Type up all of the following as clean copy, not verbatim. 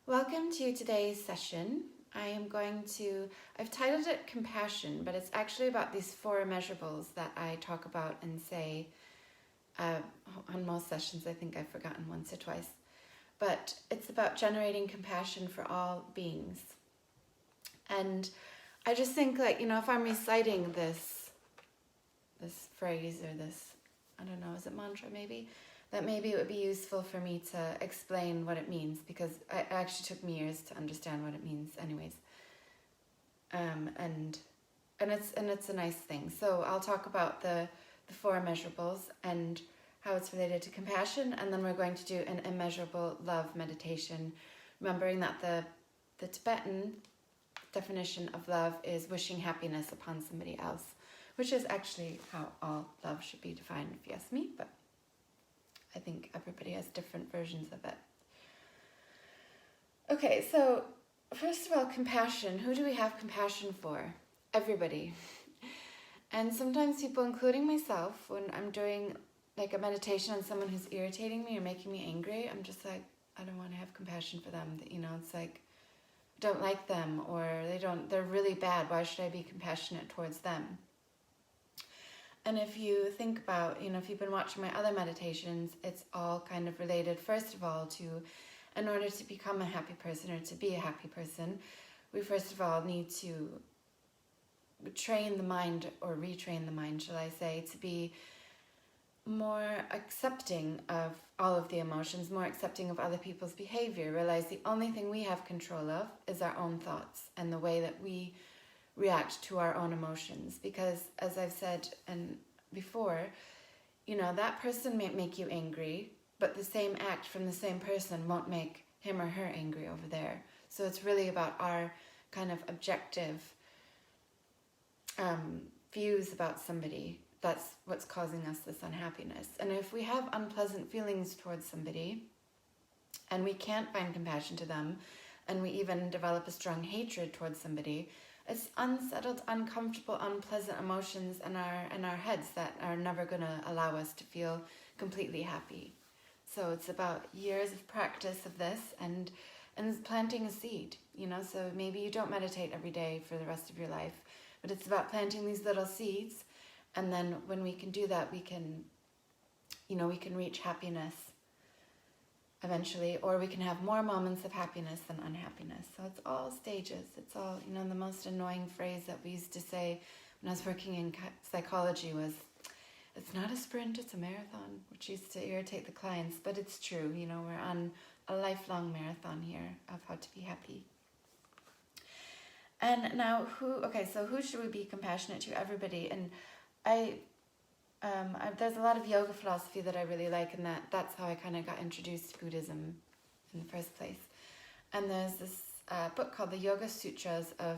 Welcome to today's session. I've titled it Compassion, but it's actually about these 4 immeasurables that I talk about and say on most sessions. I think I've forgotten once or twice. But it's about generating compassion for all beings. And I just think, if I'm reciting this phrase or this, I don't know, is it mantra maybe? That maybe it would be useful for me to explain what it means, because it actually took me years to understand what it means anyways. And it's a nice thing. So I'll talk about the 4 immeasurables and how it's related to compassion, and then we're going to do an immeasurable love meditation, remembering that the Tibetan definition of love is wishing happiness upon somebody else, which is actually how all love should be defined, if you ask me, but I think everybody has different versions of it. Okay, so first of all, compassion. Who do we have compassion for? Everybody. And sometimes people, including myself, when I'm doing like a meditation on someone who's irritating me or making me angry, I'm just like, I don't want to have compassion for them. It's like, I don't like them, or they're really bad. Why should I be compassionate towards them? And if you think about, if you've been watching my other meditations, it's all kind of related, first of all, to, in order to become a happy person or to be a happy person, we first of all need to train the mind, or retrain the mind, shall I say, to be more accepting of all of the emotions, more accepting of other people's behavior. Realize the only thing we have control of is our own thoughts and the way that we react to our own emotions. Because as I've said before, that person may make you angry, but the same act from the same person won't make him or her angry over there. So it's really about our kind of objective views about somebody. That's what's causing us this unhappiness. And if we have unpleasant feelings towards somebody and we can't find compassion to them, and we even develop a strong hatred towards somebody, it's unsettled, uncomfortable, unpleasant emotions in our heads that are never going to allow us to feel completely happy. So it's about years of practice of this and planting a seed, so maybe you don't meditate every day for the rest of your life, but it's about planting these little seeds, and then when we can do that, we can reach happiness eventually, or we can have more moments of happiness than unhappiness. So it's all stages. It's all, the most annoying phrase that we used to say when I was working in psychology was, it's not a sprint, it's a marathon, which used to irritate the clients, but it's true. We're on a lifelong marathon here of how to be happy. And now so who should we be compassionate to? Everybody. And there's a lot of yoga philosophy that I really like, and that's how I kind of got introduced to Buddhism in the first place. And there's this book called the Yoga Sutras of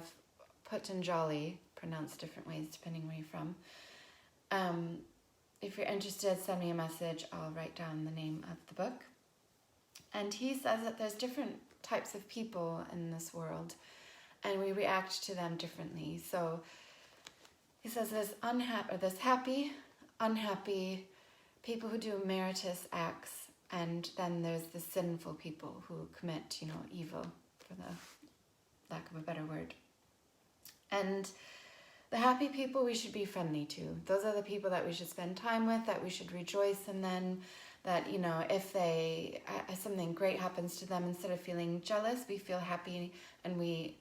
Patanjali, pronounced different ways depending where you're from. If you're interested, send me a message. I'll write down the name of the book. And he says that there's different types of people in this world, and we react to them differently. So he says there's happy, unhappy, people who do meritorious acts, and then there's the sinful people who commit, evil, for the lack of a better word. And the happy people we should be friendly to. Those are the people that we should spend time with, that we should rejoice in them, that, if something great happens to them, instead of feeling jealous, we feel happy, and we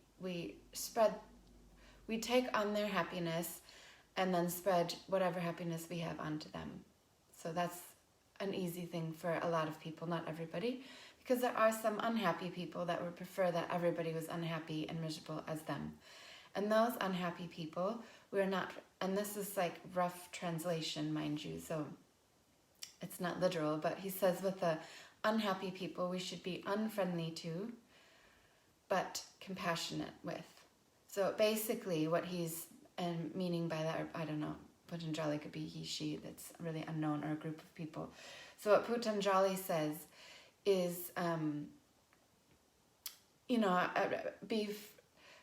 take on their happiness and then spread whatever happiness we have onto them. So that's an easy thing for a lot of people, not everybody, because there are some unhappy people that would prefer that everybody was unhappy and miserable as them. And those unhappy people, we're not, and this is like rough translation, mind you, so it's not literal, but he says with the unhappy people, we should be unfriendly to, but compassionate with. So basically what he's meaning by that, or I don't know, Patanjali could be he, she, that's really unknown, or a group of people. So what Patanjali says is,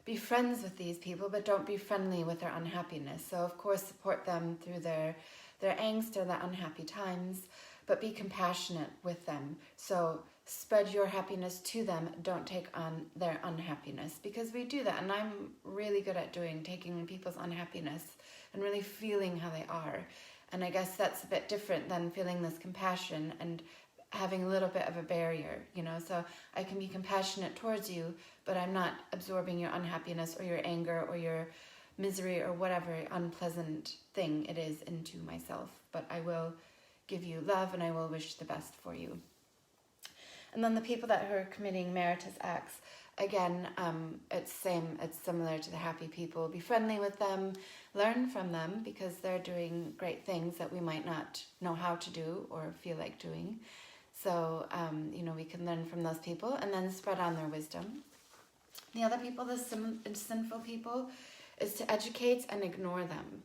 be friends with these people, but don't be friendly with their unhappiness. So of course support them through their angst or their unhappy times, but be compassionate with them. So spread your happiness to them. Don't take on their unhappiness, because we do that. And I'm really good at taking people's unhappiness and really feeling how they are. And I guess that's a bit different than feeling this compassion and having a little bit of a barrier, so I can be compassionate towards you, but I'm not absorbing your unhappiness or your anger or your misery or whatever unpleasant thing it is into myself. But I will give you love and I will wish the best for you. And then the people that are committing meritorious acts, again, it's similar to the happy people. Be friendly with them, learn from them, because they're doing great things that we might not know how to do or feel like doing. So, we can learn from those people and then spread on their wisdom. The other people, the sinful people, is to educate and ignore them.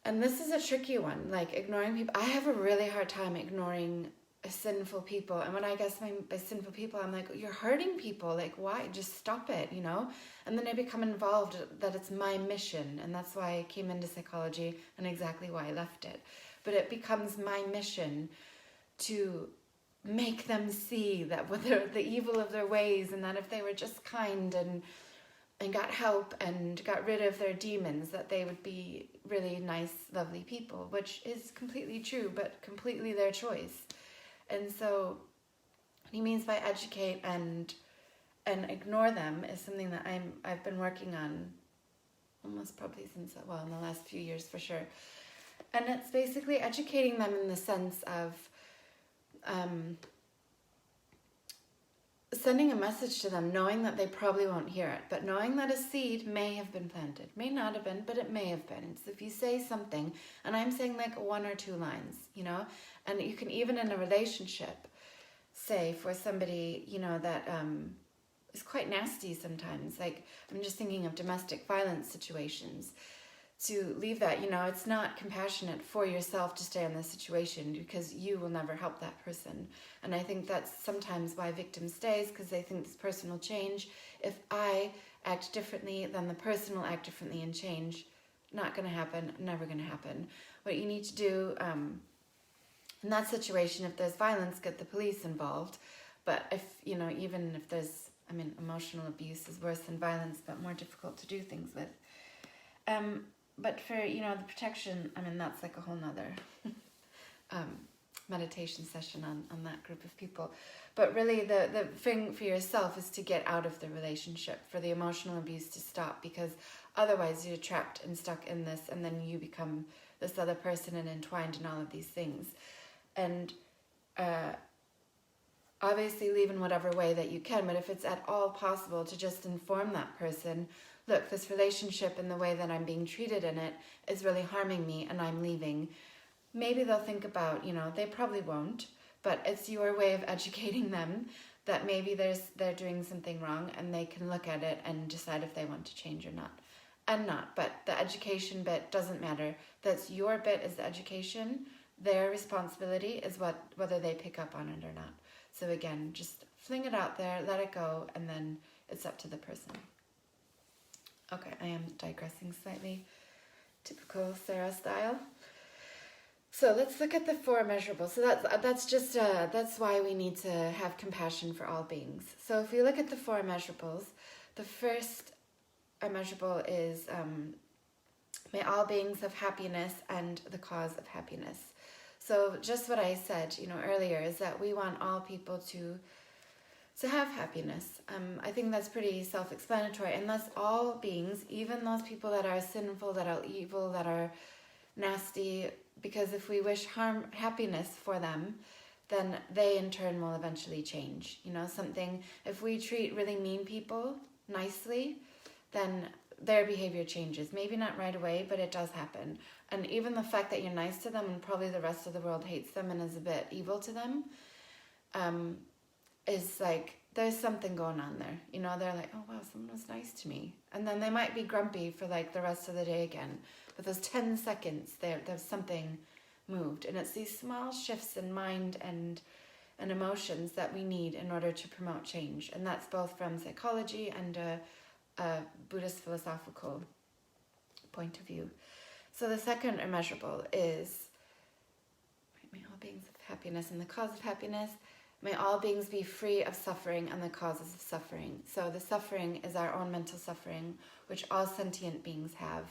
And this is a tricky one, like ignoring people. I have a really hard time ignoring sinful people. And when I guess by sinful people, I'm like, you're hurting people. Like, why? Just stop it, And then I become involved that it's my mission. And that's why I came into psychology and exactly why I left it. But it becomes my mission to make them see that the evil of their ways, and that if they were just kind and got help and got rid of their demons, that they would be really nice, lovely people, which is completely true, but completely their choice. And so what he means by educate and ignore them is something that I've been working on almost probably since, in the last few years for sure. And it's basically educating them in the sense of sending a message to them, knowing that they probably won't hear it, but knowing that a seed may have been planted. May not have been, but it may have been. So if you say something, and I'm saying like 1 or 2 lines, and you can even in a relationship say for somebody, that is quite nasty sometimes. Like, I'm just thinking of domestic violence situations. To leave that, it's not compassionate for yourself to stay in this situation, because you will never help that person. And I think that's sometimes why victim stays, because they think this person will change. If I act differently, then the person will act differently and change. Not going to happen, never going to happen. What you need to do in that situation, if there's violence, get the police involved. But if, even if there's, emotional abuse is worse than violence, but more difficult to do things with. But for, the protection, that's like a whole nother meditation session on that group of people. But really the thing for yourself is to get out of the relationship, for the emotional abuse to stop, because otherwise you're trapped and stuck in this, and then you become this other person and entwined in all of these things. And obviously leave in whatever way that you can, but if it's at all possible to just inform that person, look, this relationship and the way that I'm being treated in it is really harming me and I'm leaving. Maybe they'll think about, they probably won't, but it's your way of educating them that maybe they're doing something wrong, and they can look at it and decide if they want to change or not. And not, but the education bit doesn't matter. That's your bit is the education. Their responsibility is whether they pick up on it or not. So again, just fling it out there, let it go, and then it's up to the person. Okay, I am digressing slightly, typical Sarah style. So let's look at the 4 immeasurables. So that's why we need to have compassion for all beings. So if we look at the 4 immeasurables, the first immeasurable is may all beings have happiness and the cause of happiness. So just what I said, earlier, is that we want all people to have happiness. I think that's pretty self-explanatory. And thus all beings, even those people that are sinful, that are evil, that are nasty, because if we wish happiness for them, then they in turn will eventually change. If we treat really mean people nicely, then their behavior changes. Maybe not right away, but it does happen. And even the fact that you're nice to them and probably the rest of the world hates them and is a bit evil to them, is like, there's something going on there. They're like, oh wow, someone was nice to me. And then they might be grumpy for like the rest of the day again. But those 10 seconds, there's something moved. And it's these small shifts in mind and emotions that we need in order to promote change. And that's both from psychology and a Buddhist philosophical point of view. So the second immeasurable is, may all beings of happiness and the cause of happiness. May all beings be free of suffering and the causes of suffering. So the suffering is our own mental suffering, which all sentient beings have.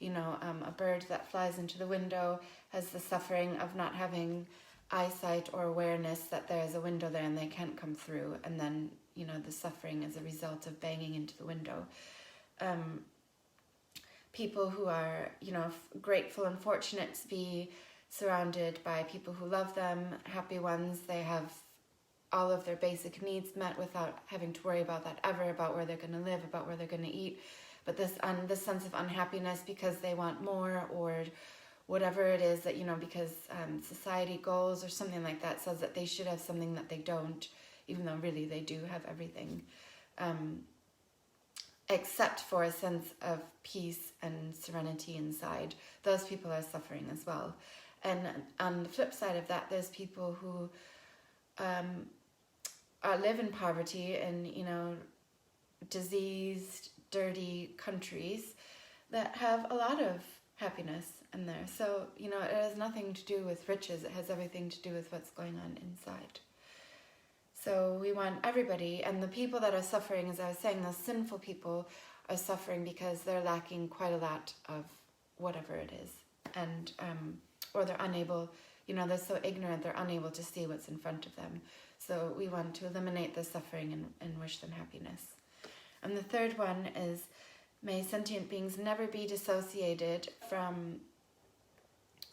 A bird that flies into the window has the suffering of not having eyesight or awareness that there is a window there and they can't come through. And then, the suffering is a result of banging into the window. People who are, grateful and fortunate to be surrounded by people who love them, happy ones, they have all of their basic needs met without having to worry about that ever, about where they're going to live, about where they're going to eat. But this sense of unhappiness because they want more, or whatever it is that, because society goals or something like that says that they should have something that they don't, even though really they do have everything, except for a sense of peace and serenity inside. Those people are suffering as well. And on the flip side of that, there's people who live in poverty in, diseased, dirty countries that have a lot of happiness in there. So, it has nothing to do with riches. It has everything to do with what's going on inside. So we want everybody, and the people that are suffering, as I was saying, those sinful people are suffering because they're lacking quite a lot of whatever it is. And, or they're unable, they're so ignorant, they're unable to see what's in front of them. So we want to eliminate the suffering and wish them happiness. And the third one is, may sentient beings never be dissociated from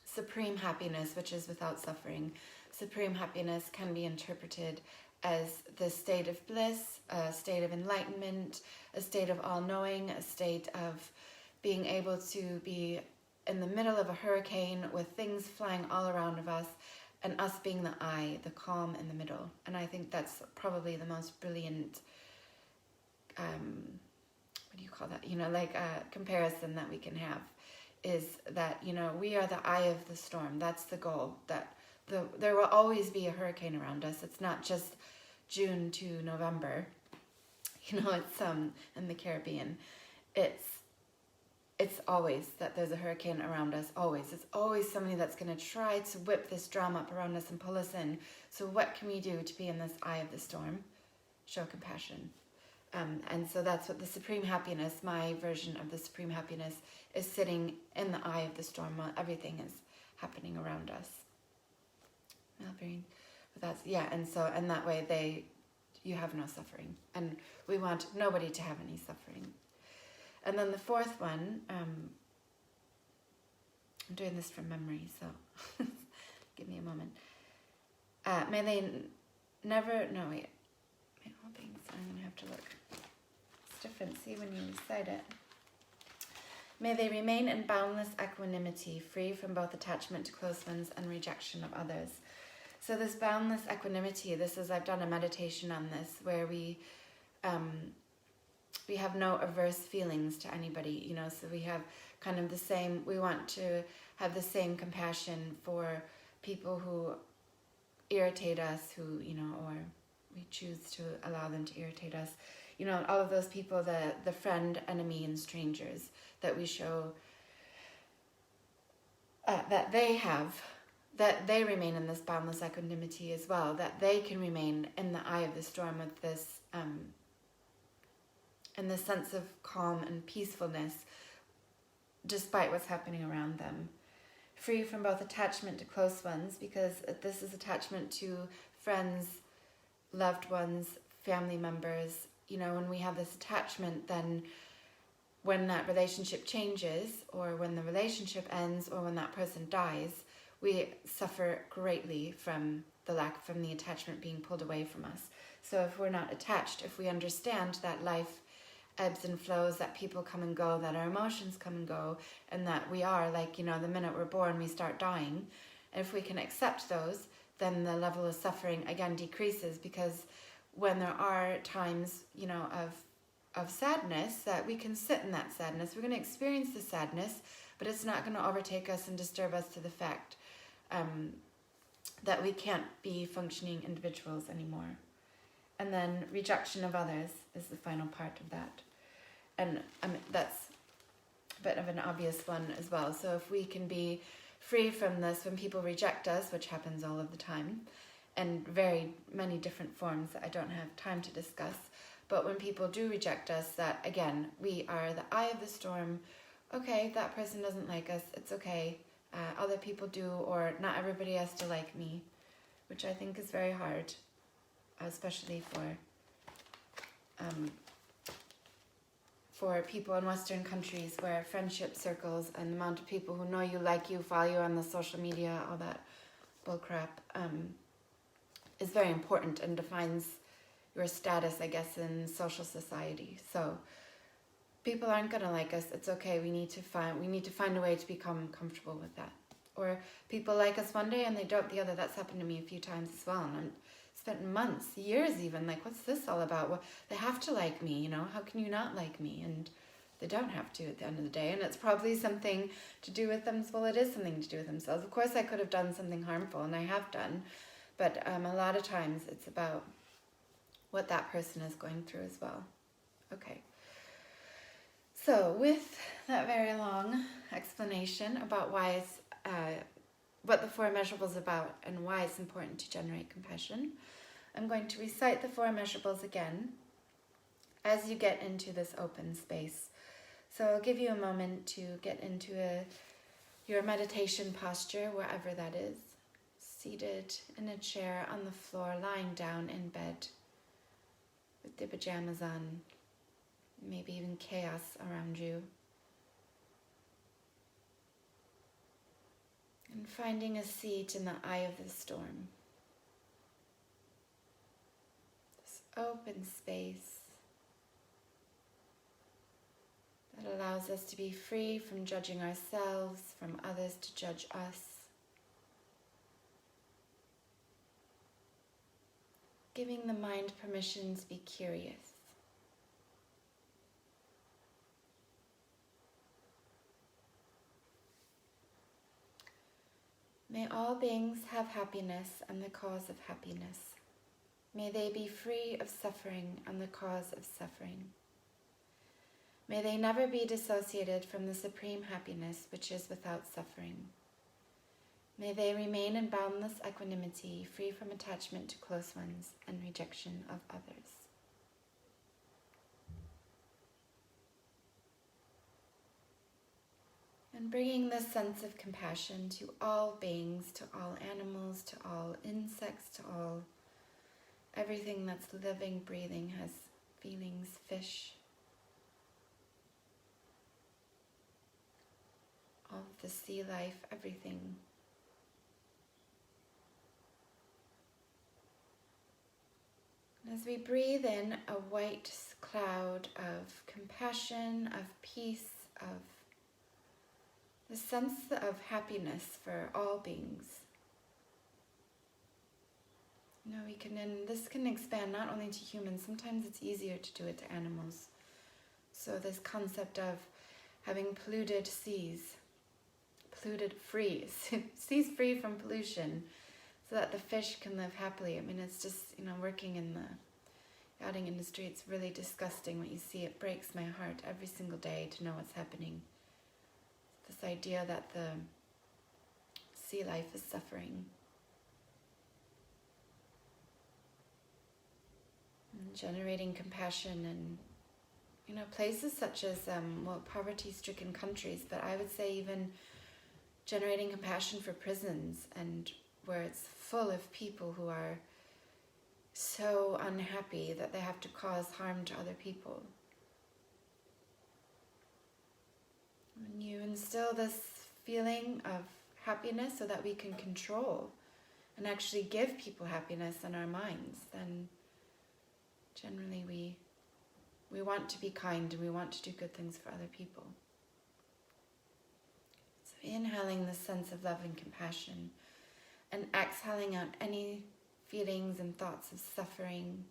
supreme happiness, which is without suffering. Supreme happiness can be interpreted as the state of bliss, a state of enlightenment, a state of all-knowing, a state of being able to be in the middle of a hurricane with things flying all around of us, and us being the eye, the calm in the middle. And I think that's probably the most brilliant, comparison that we can have, is that, we are the eye of the storm. That's the goal. That there will always be a hurricane around us. It's not just June to November. It's in the Caribbean. It's always that there's a hurricane around us, always. It's always somebody that's going to try to whip this drum up around us and pull us in. So what can we do to be in this eye of the storm? Show compassion. And so that's what the supreme happiness, my version of the supreme happiness, is sitting in the eye of the storm while everything is happening around us. And that way you have no suffering. And we want nobody to have any suffering. And then the fourth one, I'm doing this from memory, so give me a moment. May they never, no wait, all beings, I'm going to have to look. It's different, see, when you recite it. May they remain in boundless equanimity, free from both attachment to close ones and rejection of others. So this boundless equanimity, I've done a meditation on this, where we have no averse feelings to anybody, so we have kind of we want to have the same compassion for people who irritate us, or we choose to allow them to irritate us. All of those people, the friend, enemy, and strangers that we show that they remain in this boundless equanimity as well, that they can remain in the eye of the storm with this, and the sense of calm and peacefulness despite what's happening around them. Free from both attachment to close ones, because this is attachment to friends, loved ones, family members. When we have this attachment, then when that relationship changes, or when the relationship ends, or when that person dies, we suffer greatly from the attachment being pulled away from us. So if we're not attached, if we understand that life ebbs and flows, that people come and go, that our emotions come and go, and that we are the minute we're born, we start dying. And if we can accept those, then the level of suffering again decreases, because when there are times, of sadness, that we can sit in that sadness, we're going to experience the sadness, but it's not going to overtake us and disturb us to the fact that we can't be functioning individuals anymore. And then rejection of others is the final part of that. And that's a bit of an obvious one as well. So if we can be free from this when people reject us, which happens all of the time, and very many different forms that I don't have time to discuss. But when people do reject us, that again, we are the eye of the storm. Okay, that person doesn't like us, it's okay. Other people do, or not everybody has to like me, which I think is very hard, especially for people in Western countries where friendship circles and the amount of people who know you, like you, follow you on the social media, all that bullcrap, is very important and defines your status, I guess, in social society. So people aren't gonna like us. It's okay. We need to find a way to become comfortable with that. Or people like us one day and they don't the other. That's happened to me a few times as well. And I spent months, years even, like, what's this all about? Well, they have to like me, you know? How can you not like me? And they don't have to at the end of the day. And it's probably something to do with them. Well, it is something to do with themselves. Of course, I could have done something harmful, and I have done. But a lot of times it's about what that person is going through as well. Okay. So with that very long explanation about why it's what the Four Immeasurables is about and why it's important to generate compassion, I'm going to recite the Four Immeasurables again as you get into this open space. So I'll give you a moment to get into your meditation posture, wherever that is, seated in a chair, on the floor, lying down in bed with the pajamas on, maybe even chaos around you. And finding a seat in the eye of the storm. This open space that allows us to be free from judging ourselves, from others to judge us. Giving the mind permission to be curious. May all beings have happiness and the cause of happiness. May they be free of suffering and the cause of suffering. May they never be dissociated from the supreme happiness which is without suffering. May they remain in boundless equanimity, free from attachment to close ones and rejection of others. And bringing this sense of compassion to all beings, to all animals, to all insects, to all everything that's living, breathing, has feelings, fish, all of the sea life, everything. As we breathe in a white cloud of compassion, of peace, of the sense of happiness for all beings. You know, this can expand not only to humans, sometimes it's easier to do it to animals. So this concept of having polluted seas, seas free from pollution, so that the fish can live happily. I mean, it's just, working in the yachting industry, it's really disgusting what you see. It breaks my heart every single day to know what's happening. This idea that the sea life is suffering. And generating compassion in, places such as, poverty-stricken countries, but I would say even generating compassion for prisons, and where it's full of people who are so unhappy that they have to cause harm to other people. When you instill this feeling of happiness so that we can control and actually give people happiness in our minds, then generally we want to be kind and we want to do good things for other people. So inhaling this sense of love and compassion, and exhaling out any feelings and thoughts of suffering.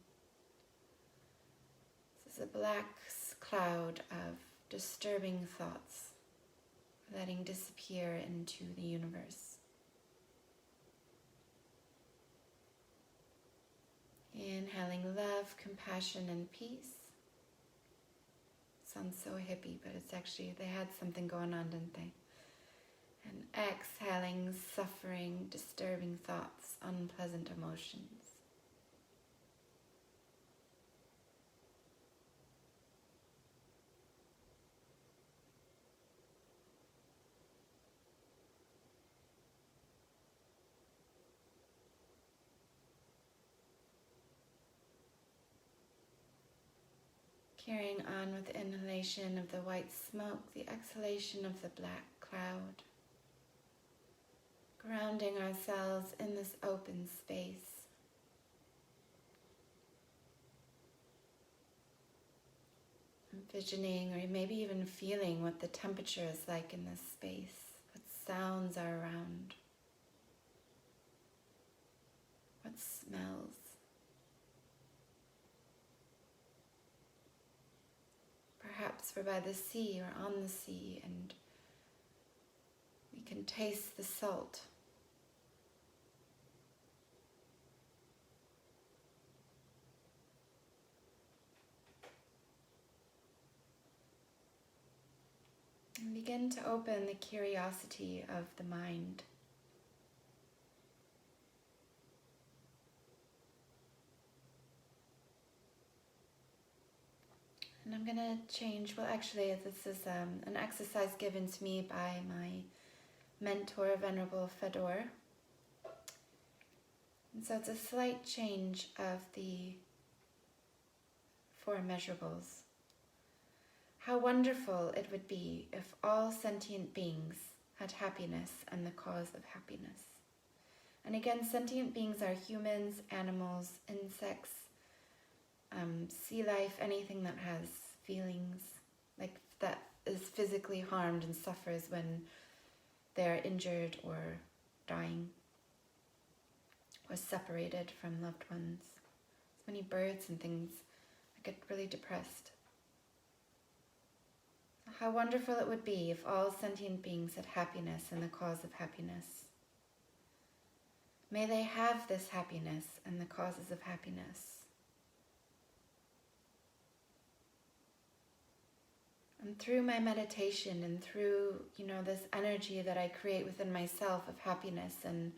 This is a black cloud of disturbing thoughts, letting disappear into the universe. Inhaling love, compassion, and peace. Sounds so hippie, but it's actually, they had something going on, didn't they? And exhaling suffering, disturbing thoughts, unpleasant emotions. Carrying on with the inhalation of the white smoke, the exhalation of the black cloud. Grounding ourselves in this open space. Envisioning or maybe even feeling what the temperature is like in this space, what sounds are around, what smells. Perhaps we're by the sea or on the sea and we can taste the salt. And begin to open the curiosity of the mind. And I'm going to change, well actually this is an exercise given to me by my mentor, Venerable Fedor. And so it's a slight change of the 4 immeasurables. How wonderful it would be if all sentient beings had happiness and the cause of happiness. And again, sentient beings are humans, animals, insects, sea life, anything that has feelings, like that is physically harmed and suffers when they're injured or dying or separated from loved ones. So many birds and things that get really depressed. How wonderful it would be if all sentient beings had happiness and the cause of happiness. May they have this happiness and the causes of happiness. And through my meditation and through, this energy that I create within myself of happiness and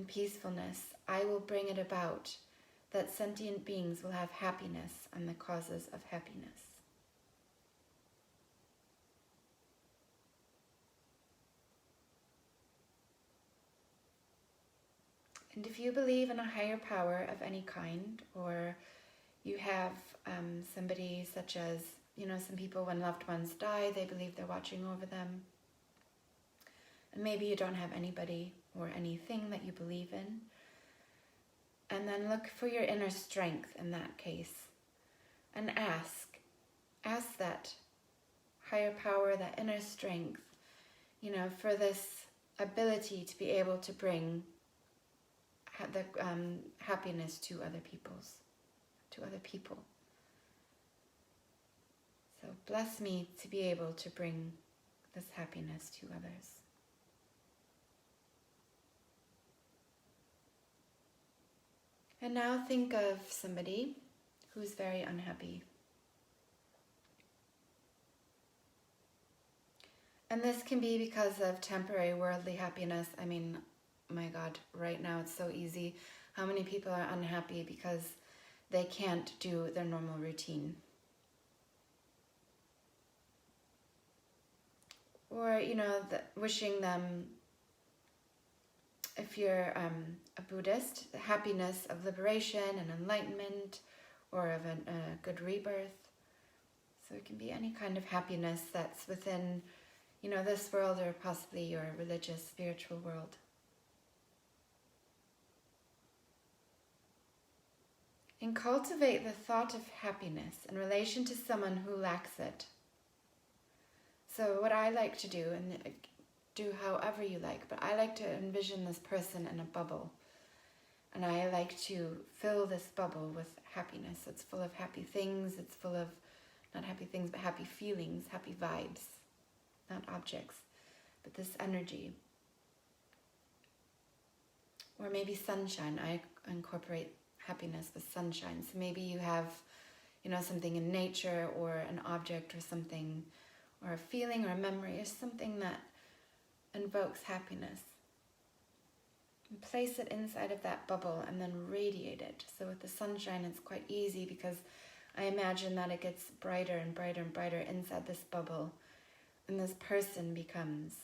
peacefulness, I will bring it about that sentient beings will have happiness and the causes of happiness. And if you believe in a higher power of any kind, or you have somebody such as, some people when loved ones die, they believe they're watching over them. And maybe you don't have anybody or anything that you believe in. And then look for your inner strength in that case. And ask that higher power, that inner strength, for this ability to be able to bring the happiness to other people. So bless me to be able to bring this happiness to others. And now think of somebody who's very unhappy. And this can be because of temporary worldly happiness. I mean, my God, right now it's so easy. How many people are unhappy because they can't do their normal routine? Or, wishing them, if you're a Buddhist, the happiness of liberation and enlightenment, or of a good rebirth. So it can be any kind of happiness that's within, this world, or possibly your religious, spiritual world. And cultivate the thought of happiness in relation to someone who lacks it. So what I like to do, and do however you like, but I like to envision this person in a bubble. And I like to fill this bubble with happiness. It's full of happy things. It's full of, not happy things, but happy feelings, happy vibes. Not objects, but this energy. Or maybe sunshine. I incorporate happiness with sunshine. So maybe you have, something in nature or an object or something, or a feeling or a memory or something that invokes happiness. And place it inside of that bubble and then radiate it. So with the sunshine, it's quite easy because I imagine that it gets brighter and brighter and brighter inside this bubble. And this person becomes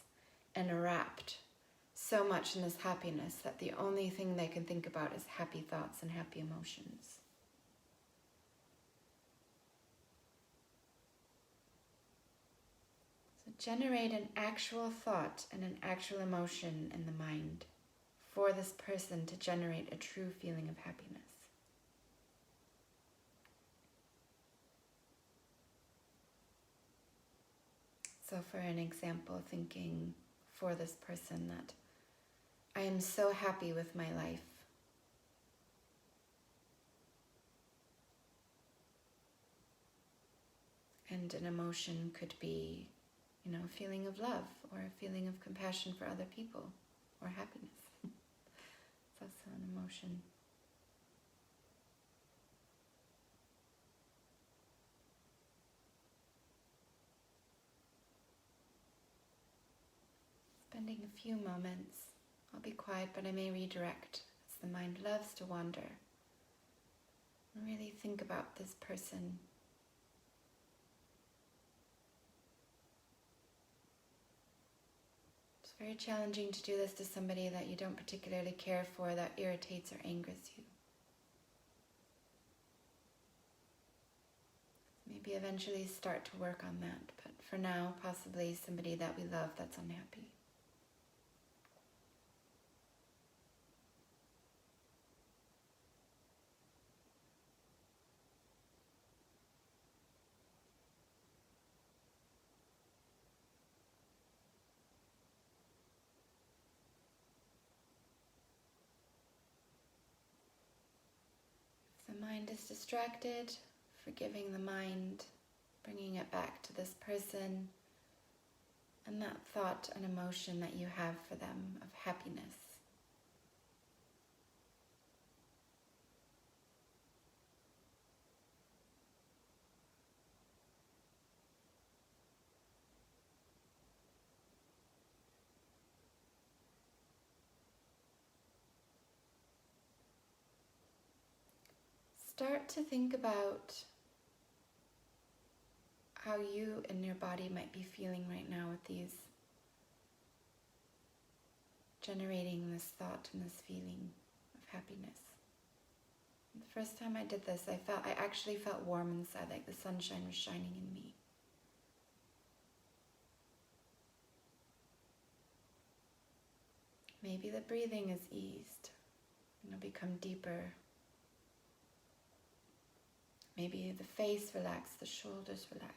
enwrapped so much in this happiness that the only thing they can think about is happy thoughts and happy emotions. So generate an actual thought and an actual emotion in the mind for this person to generate a true feeling of happiness. So for an example, thinking for this person that I am so happy with my life. And an emotion could be, a feeling of love or a feeling of compassion for other people or happiness. It's also an emotion. Spending a few moments. I'll be quiet, but I may redirect as the mind loves to wander. And really think about this person. It's very challenging to do this to somebody that you don't particularly care for, that irritates or angers you. Maybe eventually start to work on that, but for now, possibly somebody that we love that's unhappy. The mind is distracted, forgiving the mind, bringing it back to this person and that thought and emotion that you have for them of happiness. Start to think about how you and your body might be feeling right now with these, generating this thought and this feeling of happiness. The first time I did this, I actually felt warm inside, like the sunshine was shining in me. Maybe the breathing is eased and it'll become deeper. Maybe the face relaxed, the shoulders relaxed.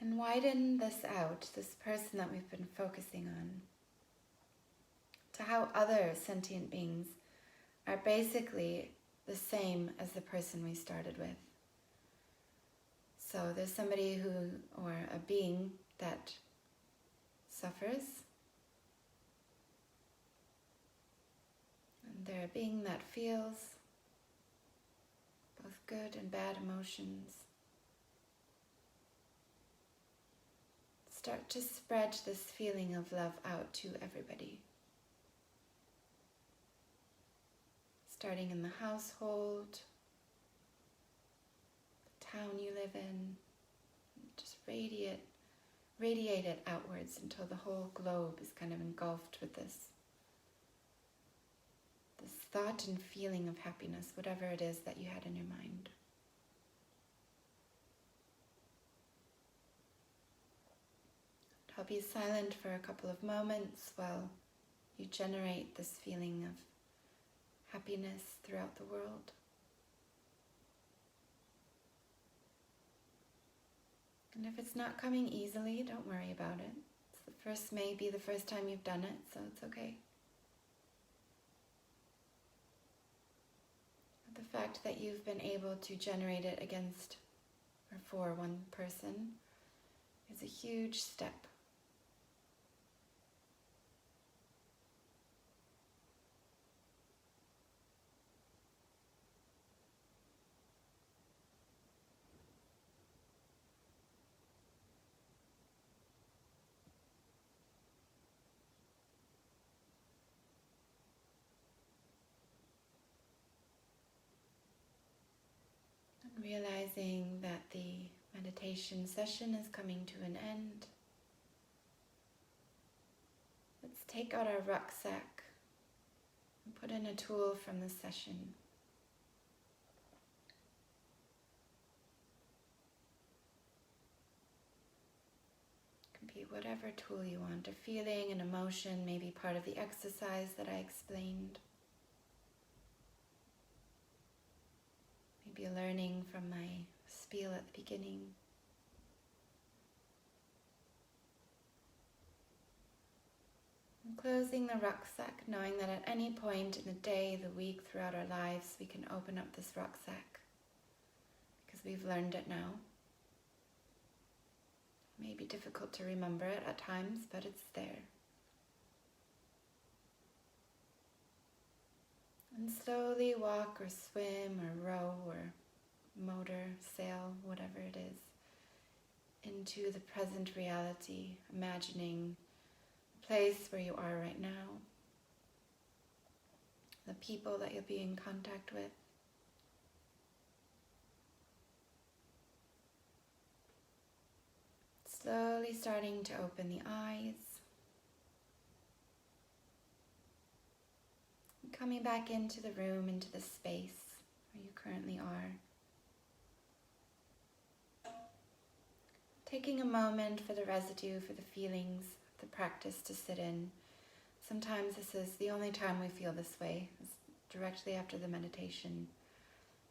And widen this out, this person that we've been focusing on, to how other sentient beings are basically the same as the person we started with. So there's somebody or a being that suffers. And they're a being that feels both good and bad emotions. Start to spread this feeling of love out to everybody. Starting in the household, the town you live in, just radiate it outwards until the whole globe is kind of engulfed with this thought and feeling of happiness, whatever it is that you had in your mind. I'll be silent for a couple of moments while you generate this feeling of happiness throughout the world. And if it's not coming easily, don't worry about it. May be the first time you've done it, so it's okay. But the fact that you've been able to generate it against or for one person is a huge step. meditation session is coming to an end. Let's take out our rucksack and put in a tool from the session. It can be whatever tool you want, a feeling, an emotion, maybe part of the exercise that I explained. Maybe a learning from my spiel at the beginning. And closing the rucksack, knowing that at any point in the day, the week, throughout our lives, we can open up this rucksack because we've learned it now. It may be difficult to remember it at times, but it's there. And slowly walk or swim or row or motor, sail, whatever it is, into the present reality, imagining the place where you are right now, the people that you'll be in contact with. Slowly starting to open the eyes. Coming back into the room, into the space where you currently are. Taking a moment for the residue, for the feelings of the practice to sit in. Sometimes this is the only time we feel this way, is directly after the meditation.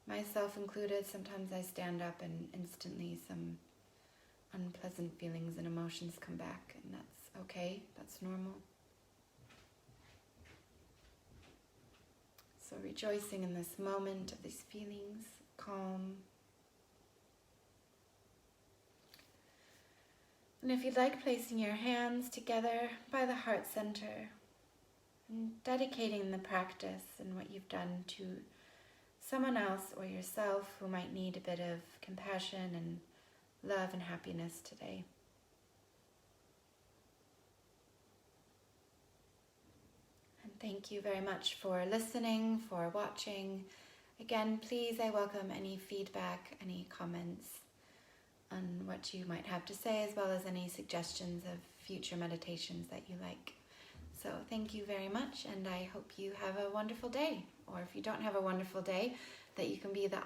Myself included, sometimes I stand up and instantly some unpleasant feelings and emotions come back, and that's okay, that's normal. So rejoicing in this moment of these feelings, calm. And if you'd like, placing your hands together by the heart center and dedicating the practice and what you've done to someone else or yourself who might need a bit of compassion and love and happiness today. Thank you very much for listening, for watching. Again, please, I welcome any feedback, any comments on what you might have to say, as well as any suggestions of future meditations that you like. So thank you very much, and I hope you have a wonderful day. Or if you don't have a wonderful day, that you can be the